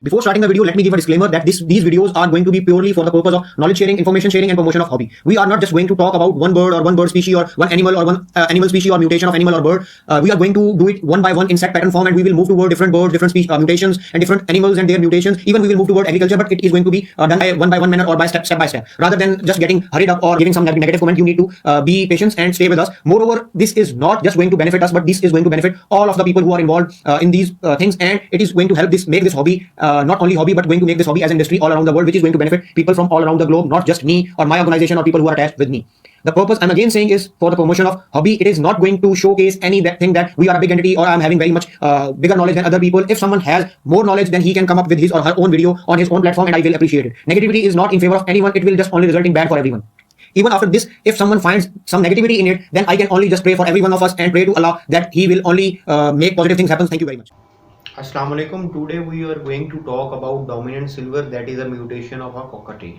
Before starting the video, let me give a disclaimer that these videos are going to be purely for the purpose of knowledge sharing, information sharing, and promotion of hobby. We are not just going to talk about one bird or one bird species or one animal or one animal species or mutation of animal or bird. We are going to do it one by one in set pattern form, and we will move toward different birds, different species, mutations, and different animals and their mutations. Even we will move toward agriculture, but it is going to be done by one manner or by step by step. Rather than just getting hurried up or giving some negative comment, you need to be patient and stay with us. Moreover, this is not just going to benefit us, but this is going to benefit all of the people who are involved in these things, and it is going to help make this hobby not only hobby, but going to make this hobby as industry all around the world, which is going to benefit people from all around the globe, not just me or my organization or people who are attached with me. The purpose I'm again saying is for the promotion of hobby. It is not going to showcase anything that we are a big entity or I'm having very much bigger knowledge than other people. If someone has more knowledge, then he can come up with his or her own video on his own platform, and I will appreciate it. Negativity is not in favor of anyone. It will just only result in bad for everyone. Even after this, if someone finds some negativity in it, then I can only just pray for every one of us and pray to Allah that He will only make positive things happen. Thank you very much. Assalamu alaikum. Today we are going to talk about dominant silver, that is a mutation of a cockatiel.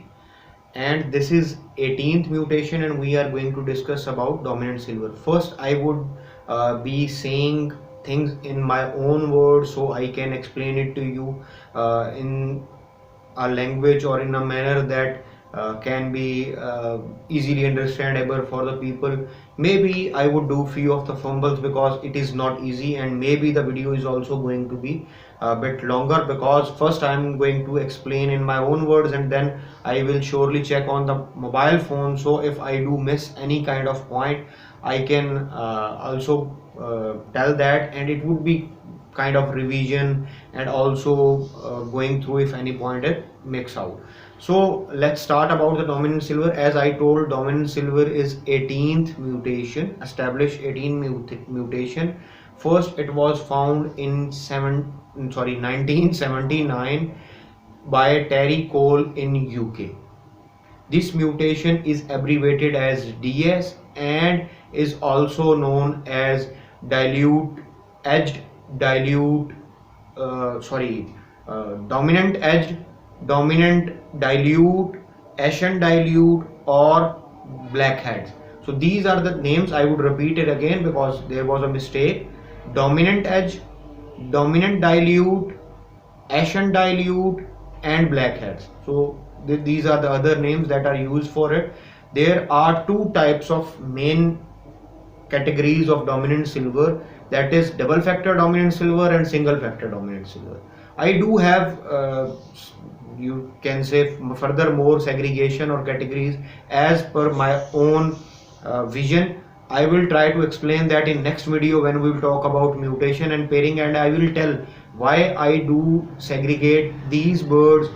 And this is 18th mutation, and we are going to discuss about dominant silver. First, I would be saying things in my own words so I can explain it to you in a language or in a manner that can be easily understandable for the people. Maybe I would do few of the fumbles because it is not easy, and maybe the video is also going to be a bit longer because first I am going to explain in my own words, and then I will surely check on the mobile phone. So if I do miss any kind of point, I can also tell that, and it would be kind of revision and also going through if any point it makes out. So let's start about the dominant silver. As I told, dominant silver is 18th mutation, established 18th mutation. First it was found in 1979 by Terry Cole in UK. This mutation is abbreviated as DS and is also known as dominant edged, dominant dilute, Asian dilute, or blackheads. So these are the names. I would repeat it again because there was a mistake. Dominant edge, dominant dilute, Asian dilute, and blackheads. So these are the other names that are used for it. There are two types of main categories of dominant silver, that is double factor dominant silver and single factor dominant silver. I do have you can say furthermore segregation or categories as per my own vision. I will try to explain that in next video when we will talk about mutation and pairing, and I will tell why I do segregate these birds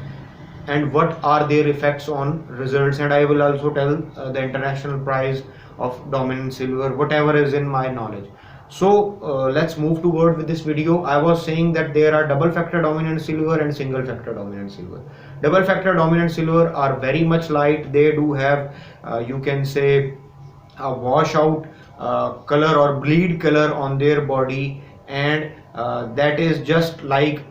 and what are their effects on results, and I will also tell the international price of dominant silver, whatever is in my knowledge. So let's move forward with this video. I was saying that there are double factor dominant silver and single factor dominant silver. Double factor dominant silver are very much light. They do have you can say a washout color or bleed color on their body, and that is just like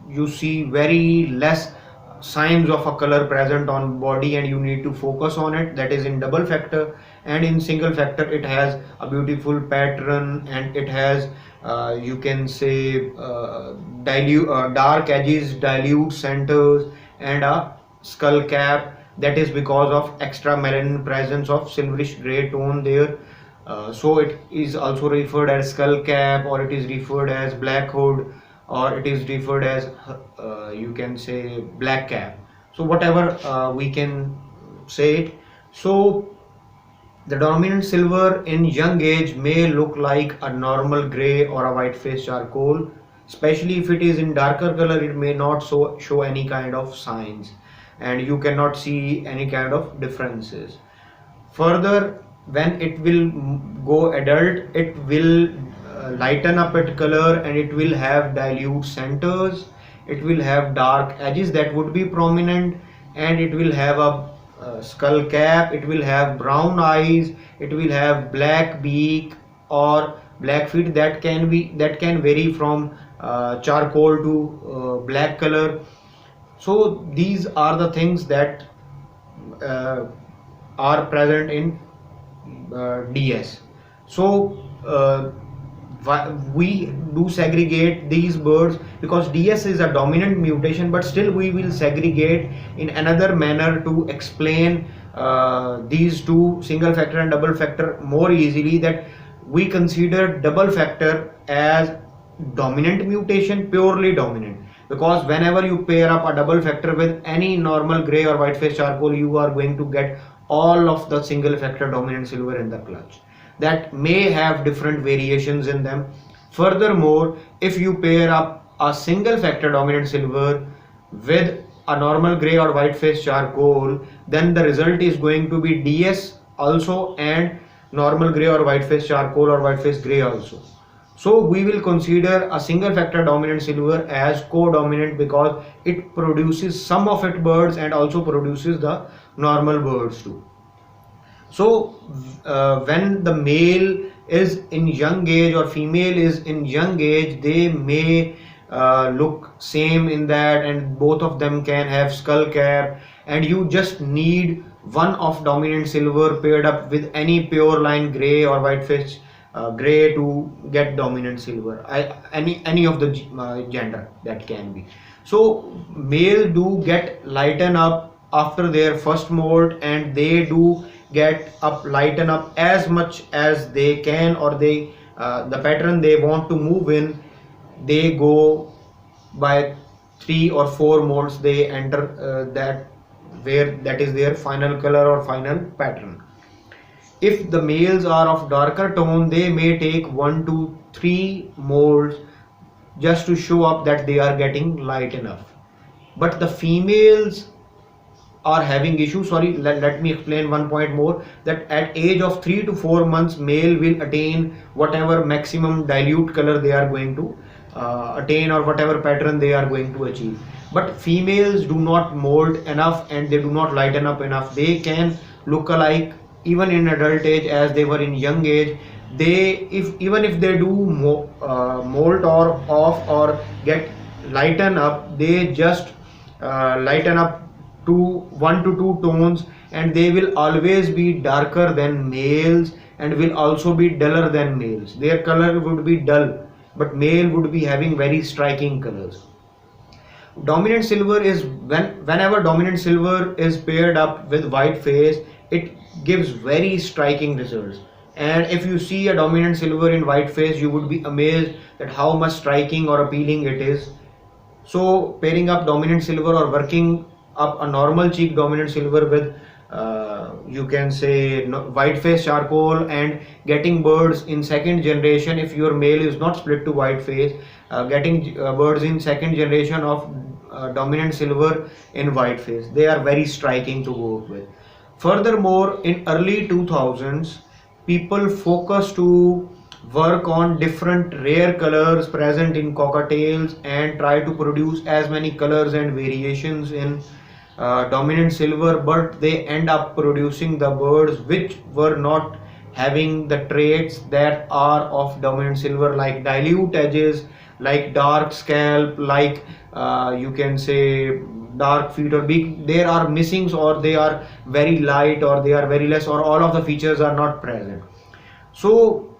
you see very less signs of a color present on body, and you need to focus on it. That is in double factor. And in single factor it has a beautiful pattern, and it has you can say dark edges, dilute centers, and a skull cap. That is because of extra melanin presence of silverish gray tone there. So it is also referred as skull cap, or it is referred as black hood, or it is referred as you can say black cap. So whatever we can say it. So the dominant silver in young age may look like a normal gray or a white face charcoal. Especially if it is in darker color, it may not show any kind of signs, and you cannot see any kind of differences. Further, when it will go adult, it will lighten up its color, and it will have dilute centers, it will have dark edges that would be prominent, and it will have a skull cap, it will have brown eyes, it will have black beak or black feet that can vary from charcoal to black color. So these are the things that are present in DS. So we do segregate these birds because DS is a dominant mutation, but still we will segregate in another manner to explain these two, single factor and double factor, more easily. That we consider double factor as dominant mutation, purely dominant, because whenever you pair up a double factor with any normal grey or white face charcoal, you are going to get all of the single factor dominant silver in the clutch. That may have different variations in them. Furthermore, if you pair up a single factor dominant silver with a normal grey or white face charcoal, then the result is going to be DS also and normal grey or white face charcoal or white face grey also. So we will consider a single factor dominant silver as co-dominant because it produces some of its birds and also produces the normal birds too. So when the male is in young age or female is in young age, they may look same in that, and both of them can have skull cap, and you just need one of dominant silver paired up with any pure line grey or white face grey to get dominant silver. Any of the gender that can be. So male do get lighten up after their first molt, and they do get up lighten up as much as they can, or they the pattern they want to move in, they go by 3 or 4 molts, they enter that where that is their final color or final pattern. If the males are of darker tone, they may take 1 to 3 molts just to show up that they are getting light enough. But the females are having issues. Sorry, let me explain one point more, that at age of 3 to 4 months, male will attain whatever maximum dilute color they are going to attain, or whatever pattern they are going to achieve. But females do not mold enough and they do not lighten up enough. They can look alike even in adult age as they were in young age. They, even if they do molt or off or get lighten up, they just lighten up to 1 to 2 tones, and they will always be darker than males and will also be duller than males. Their color would be dull, but male would be having very striking colors. Dominant silver is whenever dominant silver is paired up with white face, it gives very striking results. And if you see a dominant silver in white face, you would be amazed at how much striking or appealing it is. So pairing up dominant silver or working up a normal cheek dominant silver with you can say white face charcoal and getting birds in second generation, if your male is not split to white face, getting birds in second generation of dominant silver in white face, they are very striking to work with. Furthermore, in early 2000s, people focused to work on different rare colors present in cockatiels and try to produce as many colors and variations in dominant silver, but they end up producing the birds which were not having the traits that are of dominant silver, like dilute edges, like dark scalp, like you can say dark feet or beak. There are missings, or they are very light, or they are very less, or all of the features are not present. So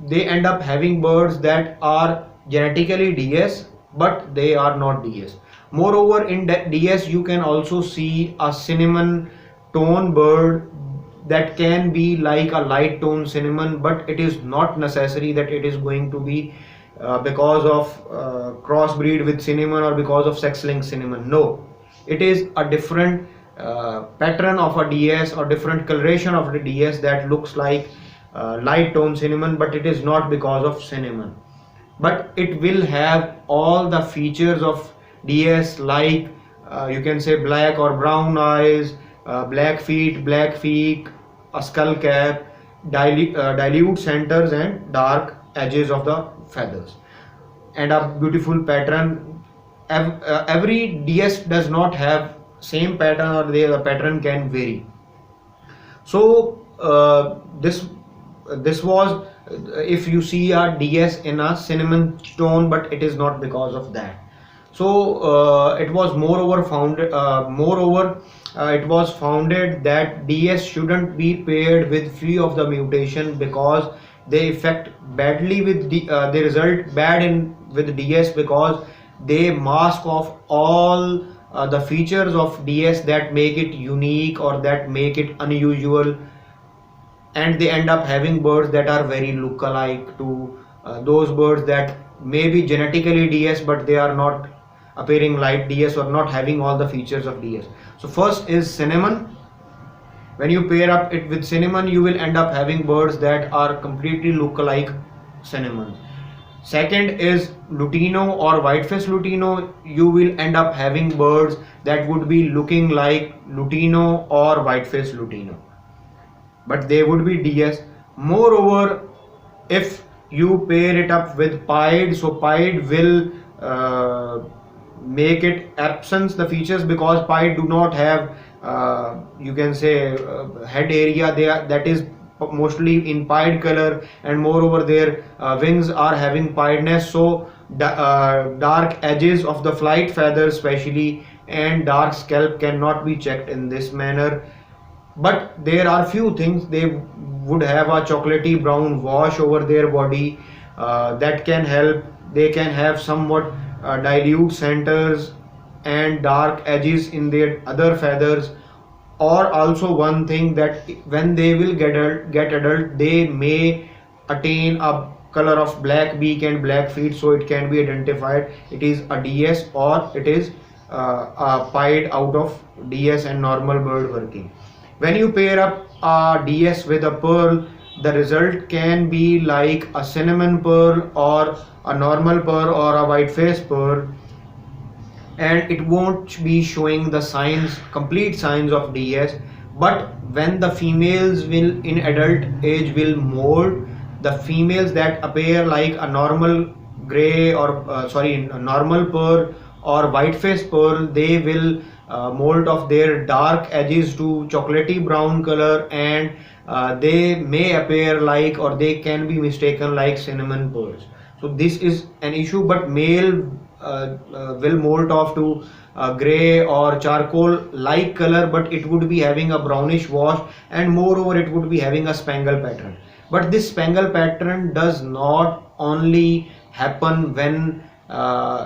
they end up having birds that are genetically DS, but they are not DS. Moreover, in DS you can also see a cinnamon tone bird that can be like a light tone cinnamon, but it is not necessary that it is going to be because of crossbreed with cinnamon or because of sex-linked cinnamon. No, it is a different pattern of a DS or different coloration of the DS that looks like light tone cinnamon, but it is not because of cinnamon. But it will have all the features of DS, like you can say black or brown eyes, black feet, black feet, a skull cap, dilute centers and dark edges of the feathers, and a beautiful pattern. Every DS does not have same pattern, or the pattern can vary. So this was, if you see a DS in a cinnamon tone, but it is not because of that. So it was moreover it was founded that DS shouldn't be paired with few of the mutation, because they affect badly with they result bad in with DS because they mask off all the features of DS that make it unique or that make it unusual, and they end up having birds that are very look-alike to those birds that may be genetically DS but they are not appearing like DS or not having all the features of DS. So first is cinnamon. When you pair up it with cinnamon, you will end up having birds that are completely look-alike cinnamon. Second is Lutino or white-faced Lutino. You will end up having birds that would be looking like Lutino or white-faced Lutino, but they would be DS. Moreover, if you pair it up with pied, so pied will make it absence the features because pied do not have you can say head area. That is mostly in pied color, and moreover their wings are having piedness, so dark edges of the flight feathers especially and dark scalp cannot be checked in this manner. But there are few things. They would have a chocolatey brown wash over their body that can help. They can have somewhat dilute centers and dark edges in their other feathers. Or also one thing, that when they will get adult, they may attain a color of black beak and black feet, so it can be identified it is a DS or it is a pied out of DS and normal bird working. When you pair up a DS with a pearl, the result can be like a cinnamon pearl or a normal pearl or a white-faced pearl, and it won't be showing the signs, complete signs of DS. But when the females will in adult age will mold, the females that appear like a normal gray or a normal pearl or white-faced pearl, they will molt of their dark edges to chocolatey brown color, and they may appear like, or they can be mistaken like cinnamon pearls. So this is an issue, but male will molt off to gray or charcoal like color, but it would be having a brownish wash, and moreover it would be having a spangle pattern. But this spangle pattern does not only happen when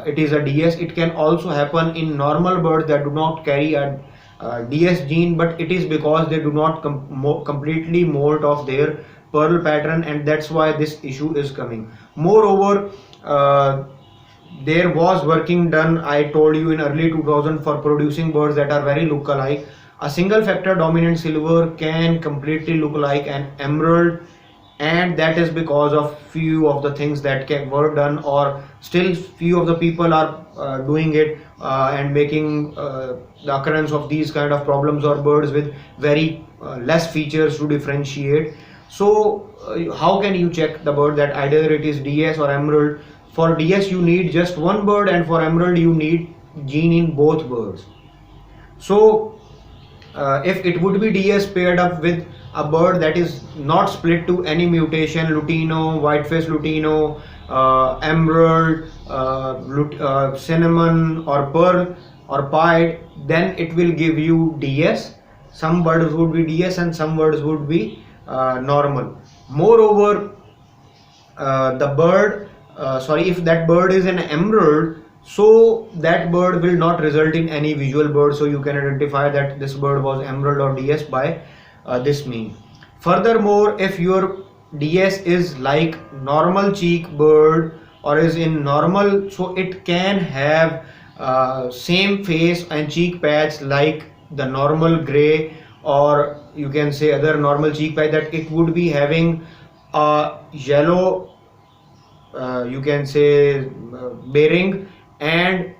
it is a DS, it can also happen in normal birds that do not carry a DS gene, but it is because they do not completely molt off their pearl pattern, and that's why this issue is coming. Moreover, there was working done, I told you, in early 2000 for producing birds that are very look-alike. A single factor dominant silver can completely look like an emerald, and that is because of few of the things that were done, or still few of the people are doing it and making the occurrence of these kind of problems or birds with very less features to differentiate. So how can you check the bird that either it is DS or emerald? For DS you need just one bird, and for emerald you need gene in both birds. So if it would be DS paired up with a bird that is not split to any mutation, Lutino, white-faced Lutino, emerald, cinnamon or pearl or pied, then it will give you DS. Some birds would be DS and some birds would be normal. Moreover, the bird, if that bird is an emerald, so that bird will not result in any visual bird, so you can identify that this bird was emerald or DS by this mean. Furthermore, if your DS is like normal cheek bird or is in normal, so it can have same face and cheek patch like the normal gray, or you can say other normal cheek patch, that it would be having a yellow you can say bearing and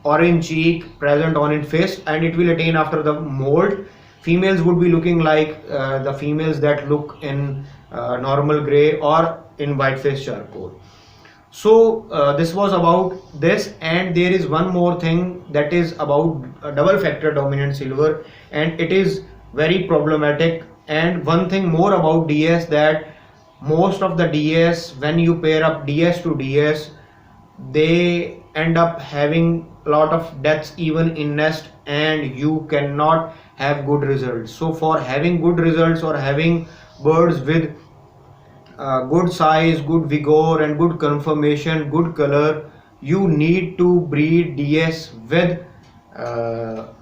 orange cheek present on its face, and it will attain after the molt. Females would be looking like the females that look in normal gray or in white-faced charcoal. So this was about this, and there is one more thing that is about double factor dominant silver, and it is very problematic. And one thing more about DS, that most of the DS, when you pair up DS to DS, they end up having a lot of deaths even in nest, and you cannot have good results. So for having good results or having birds with good size, good vigor and good conformation, good color, you need to breed DS with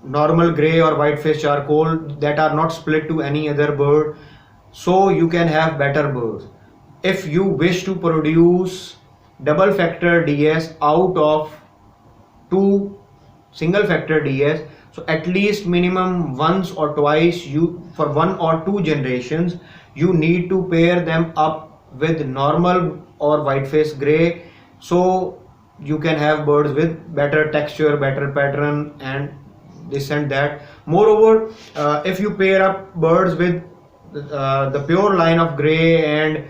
normal grey or white face charcoal that are not split to any other bird, so you can have better birds. If you wish to produce double factor DS out of two single factor DS, so at least minimum once or twice, you for 1 or 2 generations, you need to pair them up with normal or white face grey, so you can have birds with better texture, better pattern and this and that. Moreover, if you pair up birds with the pure line of grey and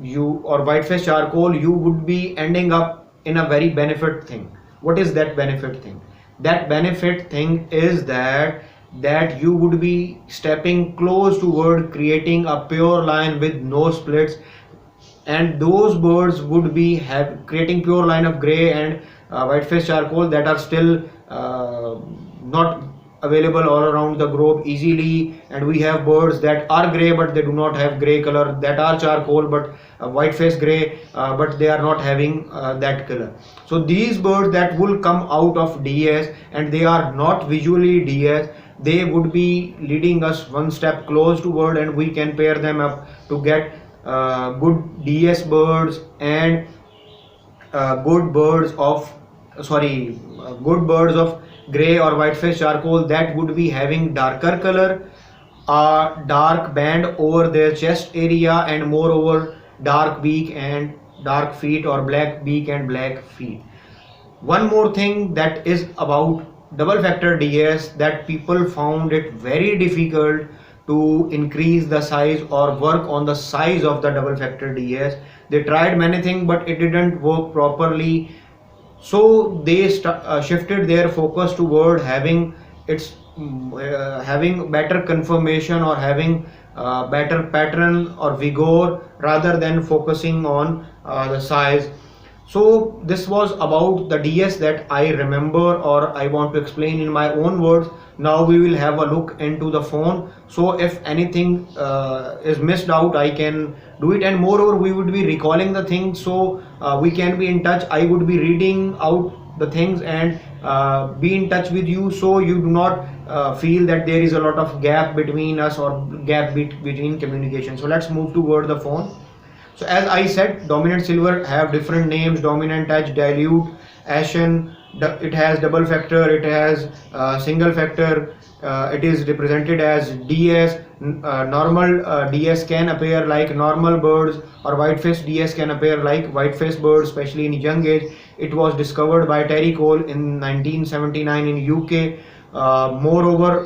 you or white face charcoal, you would be ending up in a very benefit thing. What is that benefit thing? That benefit thing is that you would be stepping close toward creating a pure line with no splits, and those birds would be creating pure line of grey and white face charcoal that are still not available all around the globe easily. And we have birds that are grey but they do not have grey color, that are charcoal but white face grey, but they are not having that color. So these birds that will come out of DS and they are not visually DS, they would be leading us one step close toward, and we can pair them up to get good DS birds and good birds of grey or white face charcoal that would be having darker color, dark band over their chest area, and moreover dark beak and dark feet, or black beak and black feet. One more thing that is about double factor DS, that people found it very difficult to increase the size or work on the size of the double factor DS. They tried many things but it didn't work properly, so they shifted their focus toward having better conformation or having better pattern or vigor rather than focusing on the size. So this was about the DS that I remember or I want to explain in my own words. Now we will have a look into the phone, so if anything is missed out, I can do it, and moreover we would be recalling the things, so we can be in touch. I would be reading out the things and be in touch with you, so you do not feel that there is a lot of gap between us or gap between communication. So let's move toward the phone. So as I said, dominant silver have different names: dominant edge, dilute, ashen. It has double factor, it has single factor, it is represented as DS. Normal DS can appear like normal birds, or white face DS can appear like white face birds, especially in young age. It was discovered by Terry Cole in 1979 in UK. Moreover,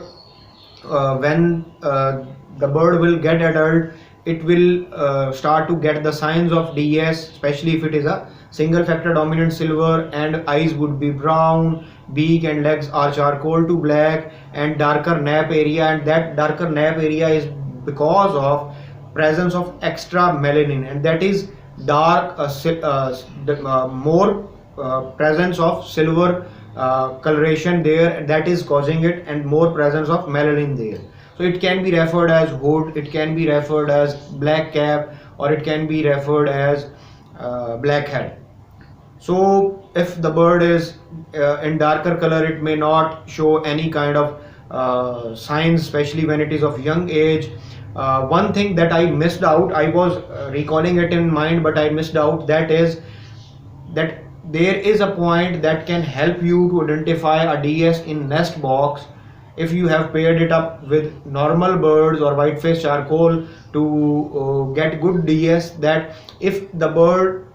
when the bird will get adult, it will start to get the signs of DS, especially if it is a single factor dominant silver, and eyes would be brown, beak and legs are charcoal to black, and darker nape area, and that darker nape area is because of presence of extra melanin, and that is dark more presence of silver coloration there, and that is causing it, and more presence of melanin there. So it can be referred as hood, it can be referred as black cap, or it can be referred as black head. So if the bird is in darker color, it may not show any kind of signs, especially when it is of young age. One thing that I missed out, I was recalling it in mind but I missed out, that is that there is a point that can help you to identify a DS in nest box if you have paired it up with normal birds or white face charcoal to get good DS. That if the bird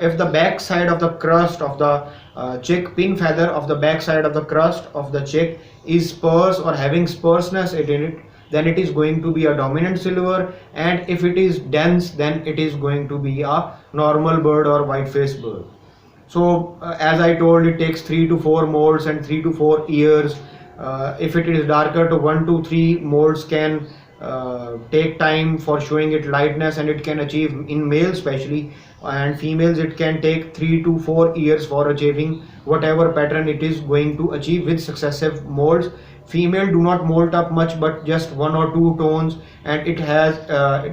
if the back side of the crust of the chick, pin feather of the back side of the crust of the chick is sparse or having sparseness in it, then it is going to be a dominant silver, and if it is dense, then it is going to be a normal bird or white face bird. So as I told, it takes 3 to 4 molts and 3 to 4 years. If it is darker to 1 to 3 molts can take time for showing it lightness, and it can achieve in males especially, and females it can take 3 to 4 years for achieving whatever pattern it is going to achieve with successive molds. Female do not molt up much, but just 1 or 2 tones, and it has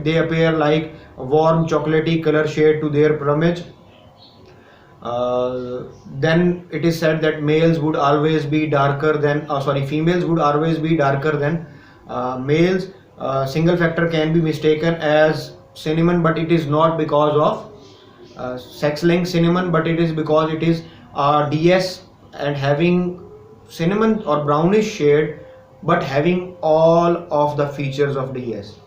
they appear like warm chocolatey color shade to their plumage. Then it is said that males would always be darker than females would always be darker than males. Single factor can be mistaken as cinnamon, but it is not because of sex-linked cinnamon, but it is because it is DS and having cinnamon or brownish shade, but having all of the features of DS.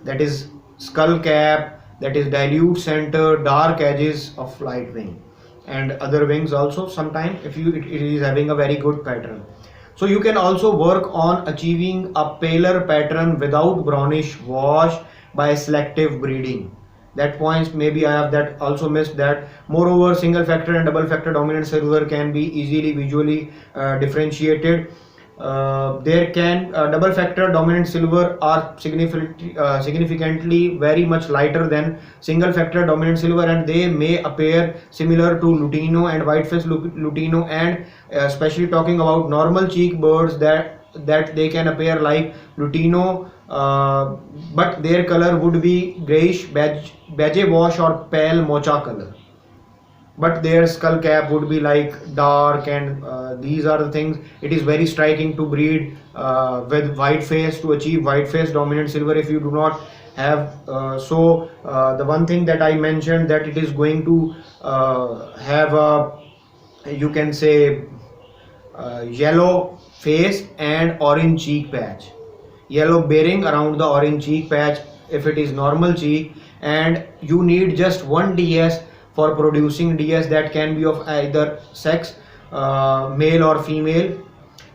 That is skull cap, that is dilute center, dark edges of light wing, and other wings also sometimes if it is having a very good pattern. So you can also work on achieving a paler pattern without brownish wash by selective breeding. That points maybe I have that also missed that. Moreover, single factor and double factor dominant silver can be easily visually differentiated. There can double factor dominant silver are significantly very much lighter than single factor dominant silver, and they may appear similar to Lutino and whiteface Lutino, and especially talking about normal cheek birds that they can appear like Lutino, but their color would be grayish beige wash or pale mocha color, but their skull cap would be like dark, and these are the things. It is very striking to breed with white face to achieve white face dominant silver if you do not have the one thing that I mentioned, that it is going to have a, you can say, yellow face and orange cheek patch, yellow bearing around the orange cheek patch if it is normal cheek, and you need just one DS for producing DS that can be of either sex, male or female.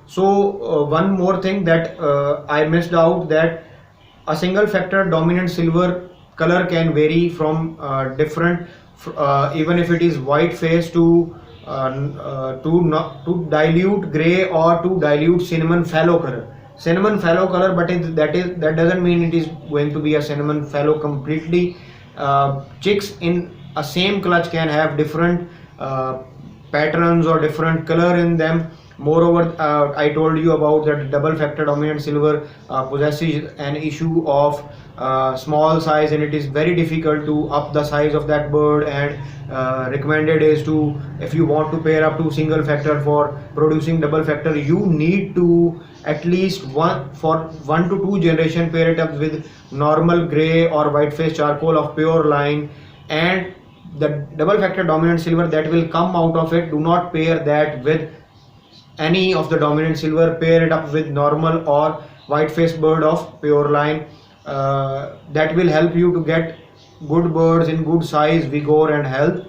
So one more thing that I missed out, that a single factor dominant silver color can vary from different even if it is white face to dilute gray or to dilute cinnamon fallow color. Cinnamon fallow color, but that doesn't mean it is going to be a cinnamon fallow completely. Chicks in a same clutch can have different patterns or different color in them. Moreover, I told you about that double factor dominant silver possesses an issue of small size, and it is very difficult to up the size of that bird, and recommended is to, if you want to pair up to single factor for producing double factor, you need to at least one to two generation pair it up with normal gray or white face charcoal of pure line, and the double factor dominant silver that will come out of it, do not pair that with any of the dominant silver, pair it up with normal or white face bird of pure line. That will help you to get good birds in good size, vigor and health.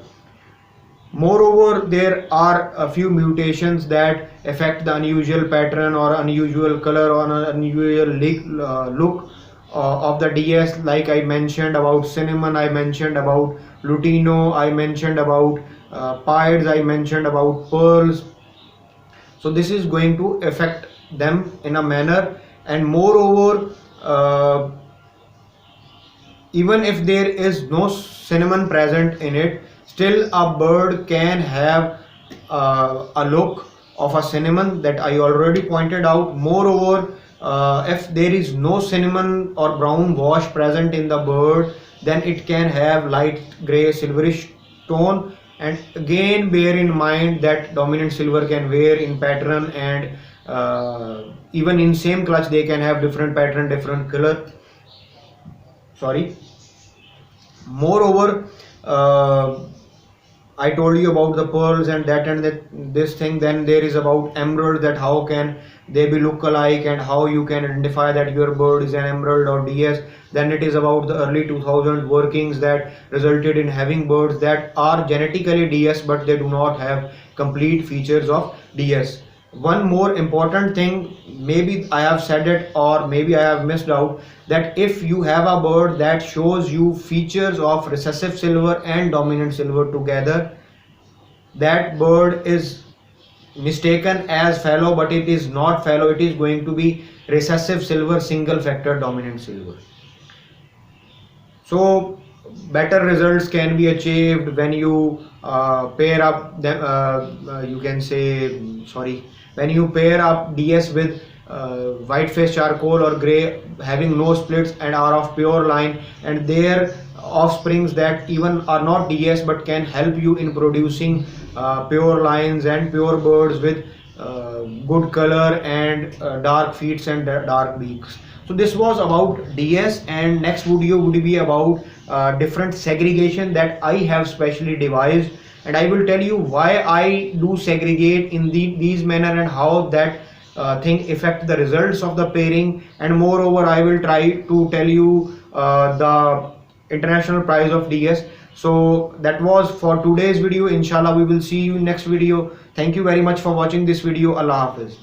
Moreover, there are a few mutations that affect the unusual pattern or unusual color or unusual look of the DS, like I mentioned about cinnamon, I mentioned about Lutino, I mentioned about pieds, I mentioned about pearls. So this is going to affect them in a manner, and moreover, even if there is no cinnamon present in it, still a bird can have a look of a cinnamon, that I already pointed out. Moreover, if there is no cinnamon or brown wash present in the bird, then it can have light gray silverish tone. And again, bear in mind that dominant silver can vary in pattern, and even in same clutch they can have different pattern, different color. Moreover, I told you about the pearls and this thing. Then there is about emerald, that how can they be look alike and how you can identify that your bird is an emerald or DS. Then it is about the early 2000 workings that resulted in having birds that are genetically DS but they do not have complete features of DS. One more important thing, maybe I have said it or maybe I have missed out, that if you have a bird that shows you features of recessive silver and dominant silver together, that bird is mistaken as fallow, but it is not fallow. It is going to be recessive silver, single factor dominant silver. So better results can be achieved when you pair up them, you can say, when you pair up DS with white face charcoal or grey, having no splits and are of pure line, and their offsprings that even are not DS but can help you in producing pure lines and pure birds with good color and dark feet and dark beaks. So this was about DS, and next video would be about different segregation that I have specially devised, and I will tell you why I do segregate in these manner and how that thing affect the results of the pairing. And moreover, I will try to tell you the international price of DS. So that was for today's video. Inshallah, we will see you in next video. Thank you very much for watching this video. Allah Hafiz.